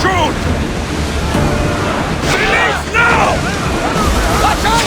Shoot! Release now! Watch out!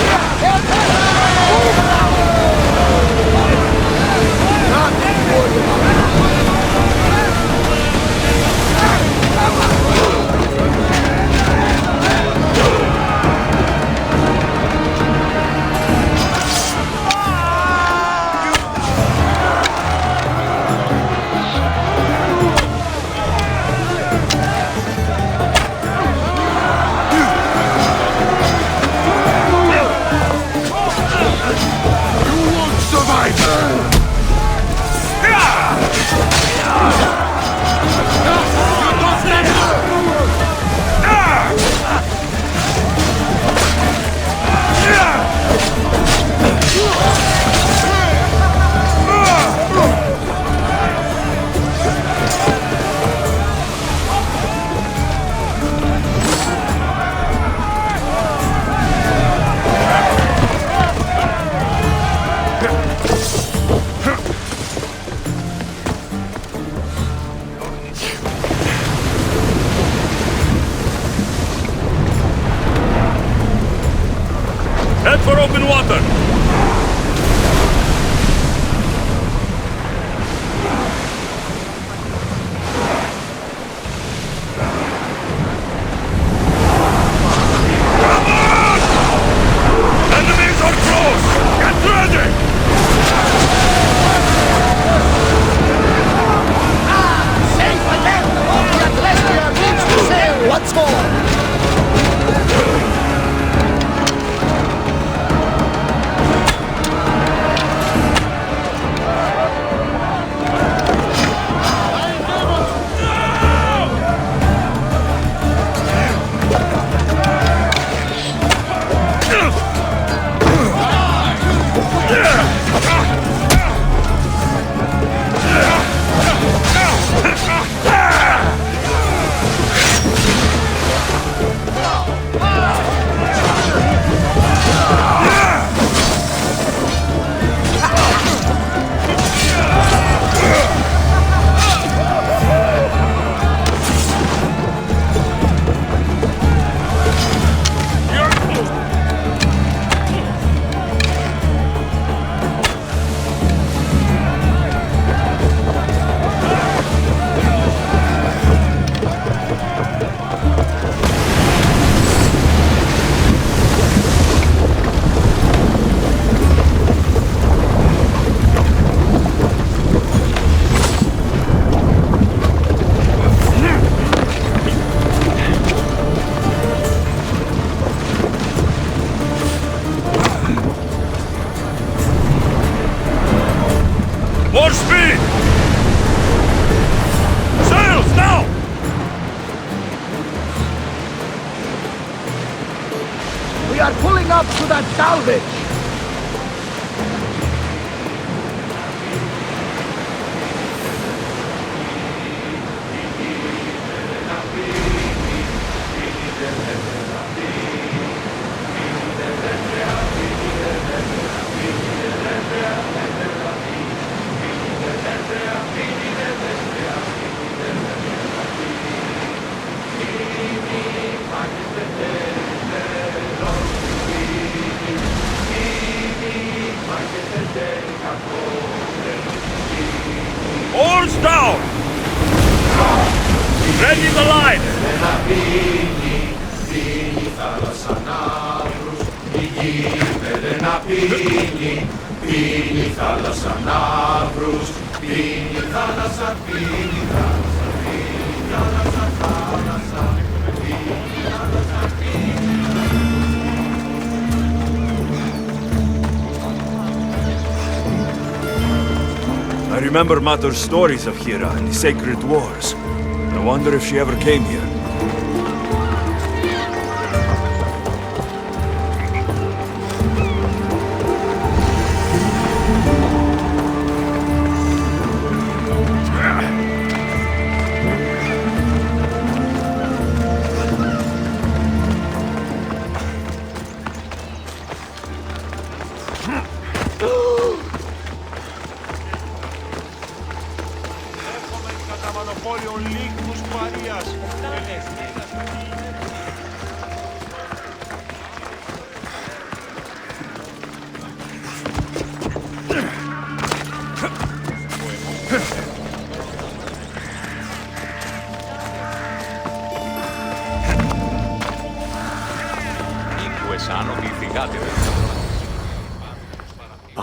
Head for open water! Come on! Enemies are close! Get ready! Safe again! The Atlantia needs to sail once more! More speed! Sails now! We are pulling up to that salvage! Oars down! Ready the line! I remember Mater's stories of Hera and the sacred wars. I wonder if she ever came here. απώλειων λίγους Μαρίας.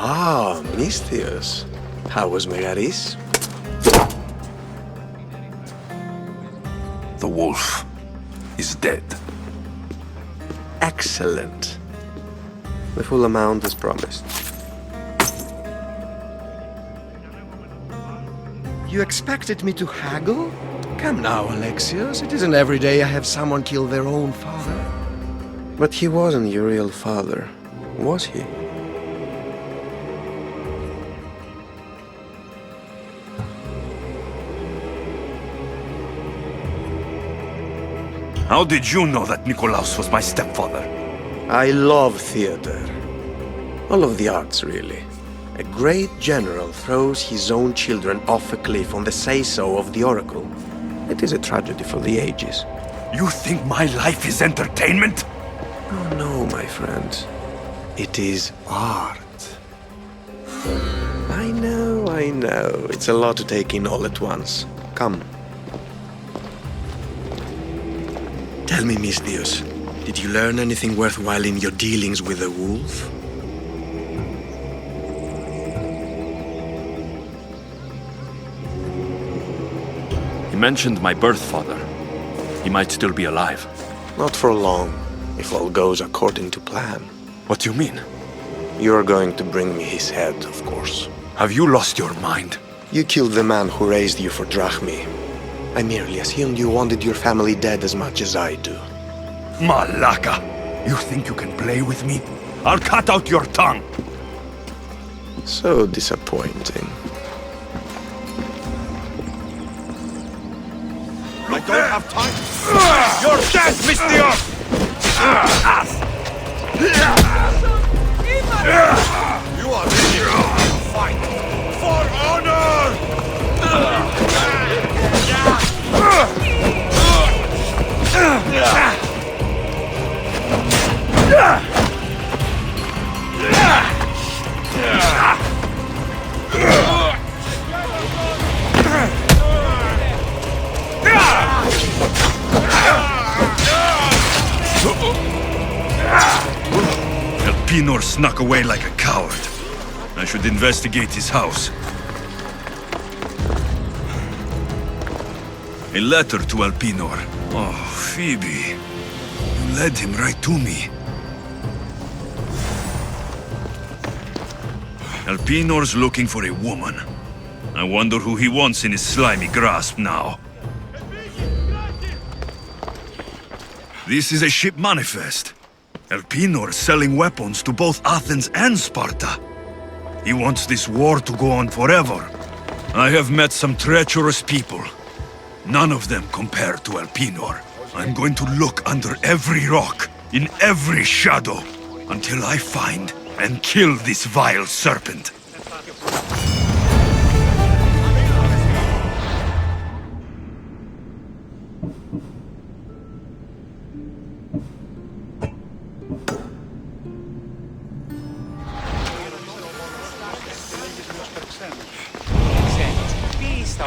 Ah, misthios. How was Megaris? The wolf is dead. Excellent. The full amount as promised. You expected me to haggle? Come now, Alexios. It isn't every day I have someone kill their own father. But he wasn't your real father, was he? How did you know that Nikolaos was my stepfather? I love theater. All of the arts, really. A great general throws his own children off a cliff on the say-so of the oracle. It is a tragedy for the ages. You think my life is entertainment? Oh no, my friend. It is art. I know. It's a lot to take in all at once. Come. Tell me, misthios, did you learn anything worthwhile in your dealings with the wolf? He mentioned my birth father. He might still be alive. Not for long, if all goes according to plan. What do you mean? You're going to bring me his head, of course. Have you lost your mind? You killed the man who raised you for drachmi. I merely assumed you wanted your family dead as much as I do. Malaka! You think you can play with me? I'll cut out your tongue! So disappointing. I don't have time. You're dead, misthios! You are ready to fight for honor! Elpenor snuck away like a coward. I should investigate his house. A letter to Elpenor. Oh, Phoebe. You led him right to me. Elpenor's looking for a woman. I wonder who he wants in his slimy grasp now. This is a ship manifest. Elpenor selling weapons to both Athens and Sparta. He wants this war to go on forever. I have met some treacherous people. None of them compare to Elpenor. I'm going to look under every rock, in every shadow, until I find and kill this vile serpent.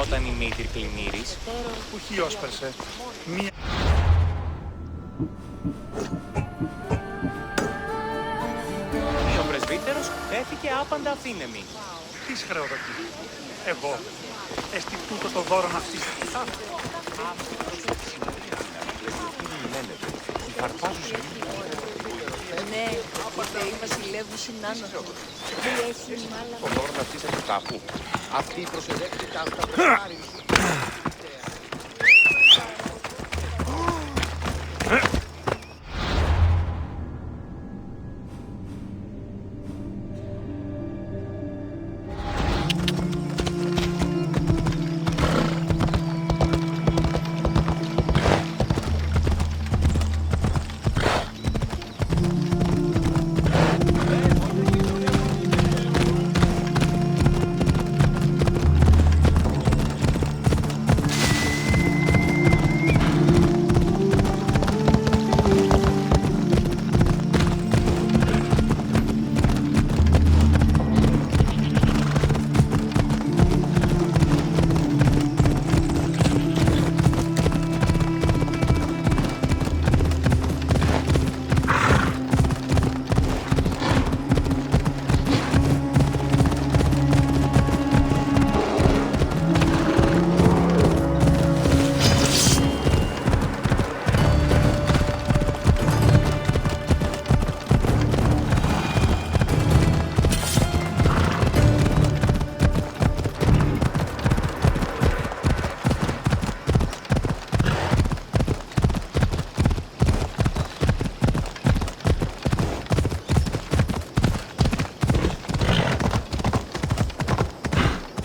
Όταν η μήτρη πλημμύρης. Που χιόσπερσε. Μία... Ο πρεσβύτερος έφυγε άπαντα αφήνεμη. Τι χρεοδοτεί. Εγώ. Εστι τούτο το δώρο αυτής. Η φαρπάζουσα. Ναι, η θεή βασιλεύουση Νάνο. Δεν έχει μάλα. Ο δώρο αυτής από κάπου. Αυτή προσεδέκτηκα αυτά που πάρει.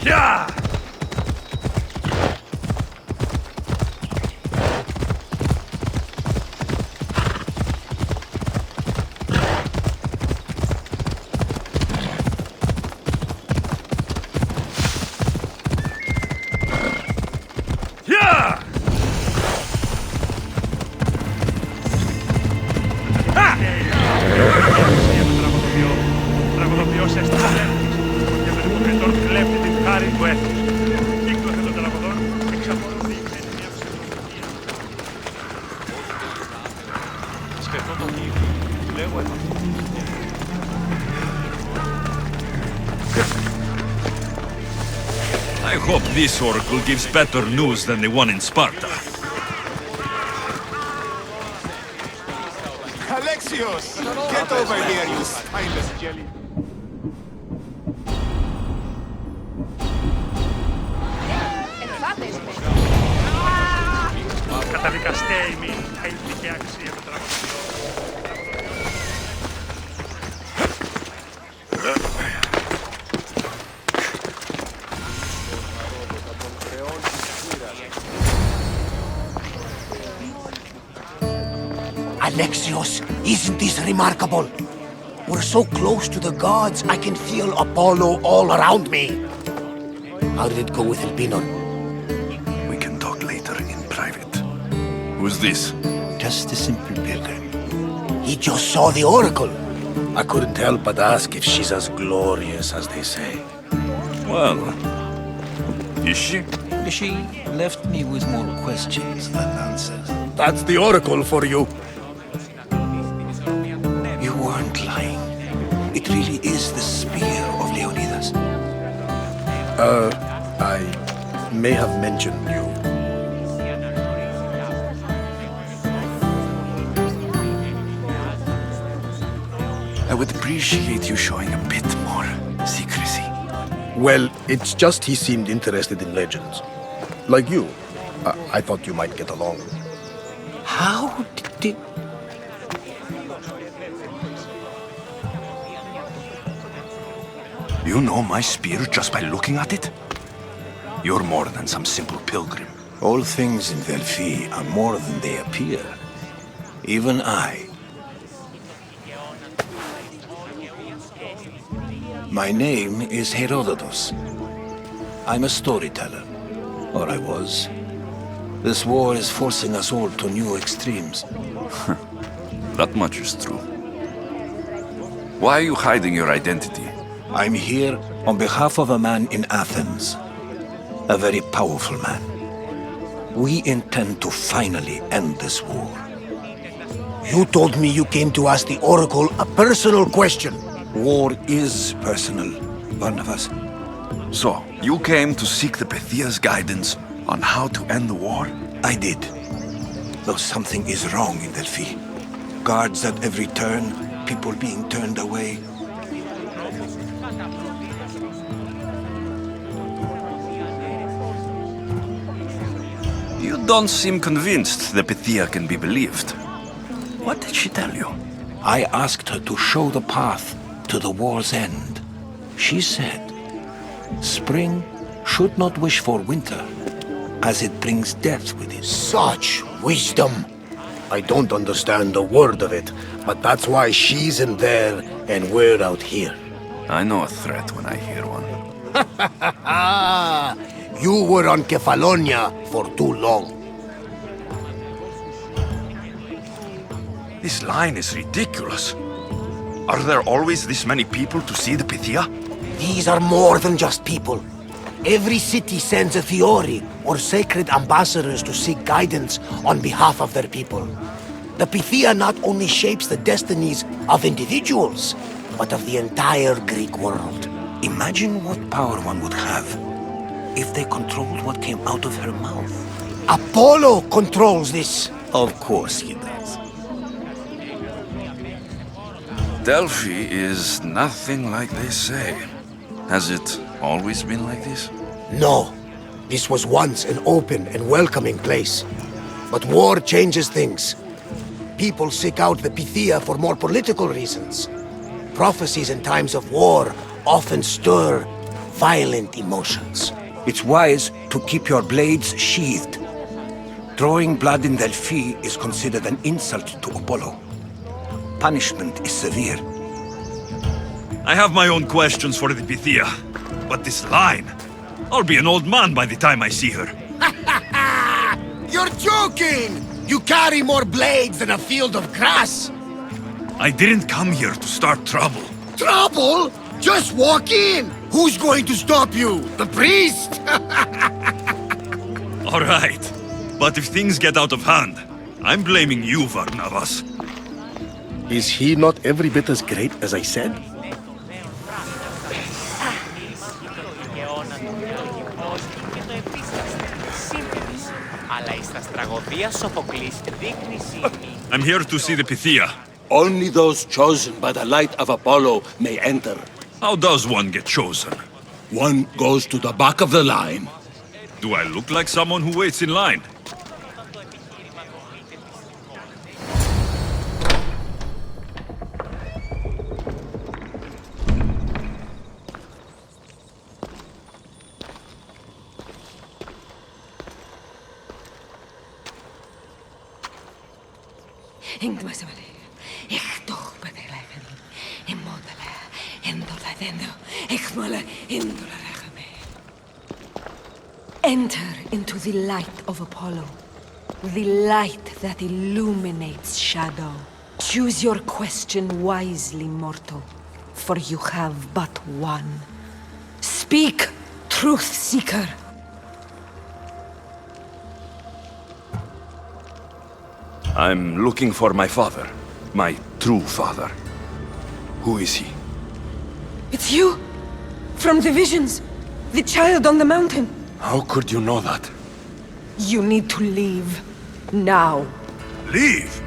Yeah! Yeah! Τραγουδοποιός αισθάνεται και με τον κριτών κλέβει την χάρη του έθνους. Κύκλωσε των τραγουδών εξαπολύει μια ψυχολογία. Σχεδόν το ίδιο. Λέγω εδώ. I hope this oracle gives better news than the one in Sparta. Alexios! Get over here, you spineless jelly! Καταδικαστέη μη θα ηθική αξία του τραγουδοποιού. Alexios, isn't this remarkable? We're so close to the gods, I can feel Apollo all around me. How did it go with Elpinon? We can talk later in private. Who's this? Just a simple pilgrim. He just saw the oracle. I couldn't help but ask if she's as glorious as they say. Well, is she? She left me with more questions than answers. That's the oracle for you. You weren't lying. It really is the spear of Leonidas. I may have mentioned you. I would appreciate you showing a bit more secrecy. Well, it's just he seemed interested in legends. Like you. I thought you might get along. How did... You know my spear just by looking at it? You're more than some simple pilgrim. All things in Delphi are more than they appear. Even I. My name is Herodotus. I'm a storyteller. Or I was. This war is forcing us all to new extremes. That much is true. Why are you hiding your identity? I'm here on behalf of a man in Athens. A very powerful man. We intend to finally end this war. You told me you came to ask the oracle a personal question. War is personal, Barnabas. So, you came to seek the Pythia's guidance on how to end the war? I did. Though something is wrong in Delphi. Guards at every turn, people being turned away. You don't seem convinced the Pythia can be believed. What did she tell you? I asked her to show the path to the war's end. She said, spring should not wish for winter, as it brings death with it. Such wisdom. I don't understand a word of it, but that's why she's in there and we're out here. I know a threat when I hear one. You were on Kefalonia for too long. This line is ridiculous. Are there always this many people to see the Pythia? These are more than just people. Every city sends a Theori or sacred ambassadors to seek guidance on behalf of their people. The Pythia not only shapes the destinies of individuals, but of the entire Greek world. Imagine what power one would have if they controlled what came out of her mouth. Apollo controls this. Of course he does. Delphi is nothing like they say. Has it always been like this? No. This was once an open and welcoming place. But war changes things. People seek out the Pythia for more political reasons. Prophecies in times of war often stir violent emotions. It's wise to keep your blades sheathed. Drawing blood in Delphi is considered an insult to Apollo. Punishment is severe. I have my own questions for the Pythia, but this line... I'll be an old man by the time I see her. You're joking! You carry more blades than a field of grass! I didn't come here to start trouble. Trouble? Just walk in! Who's going to stop you? The priest? All right. But if things get out of hand, I'm blaming you, Varnavas. Is he not every bit as great as I said? I'm here to see the Pythia. Only those chosen by the light of Apollo may enter. How does one get chosen? One goes to the back of the line. Do I look like someone who waits in line? Enter into the light of Apollo, the light that illuminates shadow. Choose your question wisely, mortal, for you have but one. Speak, truth seeker. I'm looking for my father. My true father. Who is he? It's you! From the visions! The child on the mountain! How could you know that? You need to leave. Now. Leave?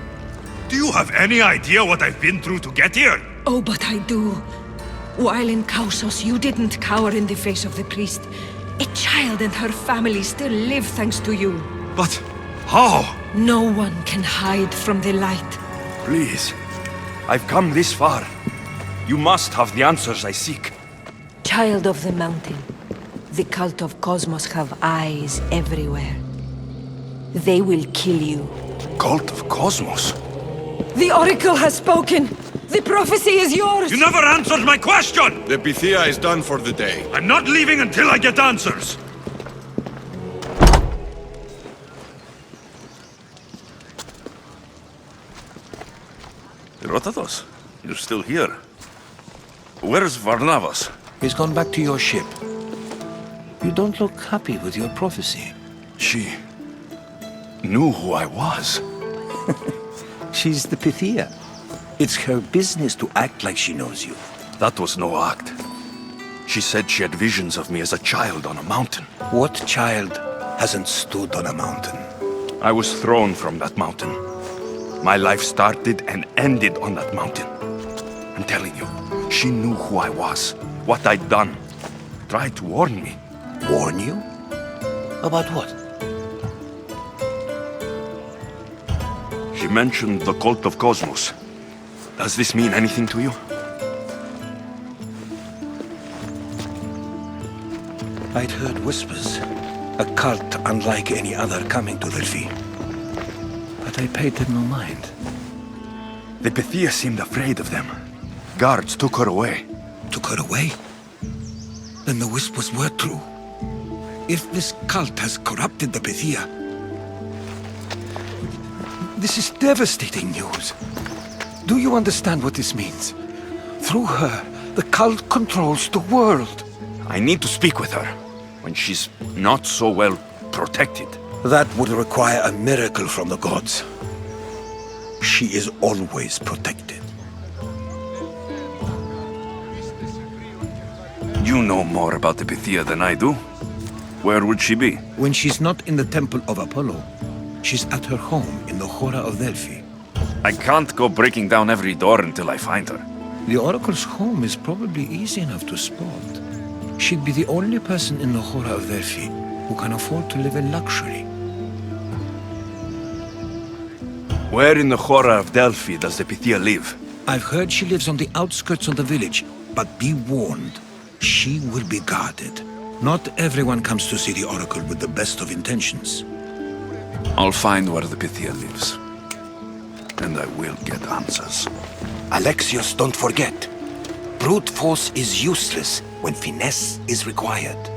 Do you have any idea what I've been through to get here? Oh, but I do. While in Kausos, you didn't cower in the face of the priest. A child and her family still live thanks to you. But how? No one can hide from the light. Please. I've come this far. You must have the answers I seek. Child of the mountain, the cult of Cosmos have eyes everywhere. They will kill you. Cult of Cosmos? The Oracle has spoken! The prophecy is yours! You never answered my question! The Pythia is done for the day. I'm not leaving until I get answers! Herodotus, you're still here. Where's Varnavas? He's gone back to your ship. You don't look happy with your prophecy. She knew who I was. She's the Pythia. It's her business to act like she knows you. That was no act. She said she had visions of me as a child on a mountain. What child hasn't stood on a mountain? I was thrown from that mountain. My life started and ended on that mountain. I'm telling you, she knew who I was, what I'd done. Tried to warn me. Warn you? About what? She mentioned the cult of Cosmos. Does this mean anything to you? I'd heard whispers. A cult unlike any other coming to Delphi. But I paid them no mind. The Pythia seemed afraid of them. Guards took her away. Took her away? Then the whispers were true. If this cult has corrupted the Pythia... This is devastating news. Do you understand what this means? Through her, the cult controls the world. I need to speak with her, when she's not so well protected. That would require a miracle from the gods. She is always protected. You know more about the Pythia than I do. Where would she be? When she's not in the temple of Apollo, she's at her home in the Hora of Delphi. I can't go breaking down every door until I find her. The Oracle's home is probably easy enough to spot. She'd be the only person in the Hora of Delphi who can afford to live in luxury. Where in the Hora of Delphi does the Pythia live? I've heard she lives on the outskirts of the village, but be warned. She will be guarded. Not everyone comes to see the Oracle with the best of intentions. I'll find where the Pythia lives. And I will get answers. Alexios, don't forget. Brute force is useless when finesse is required.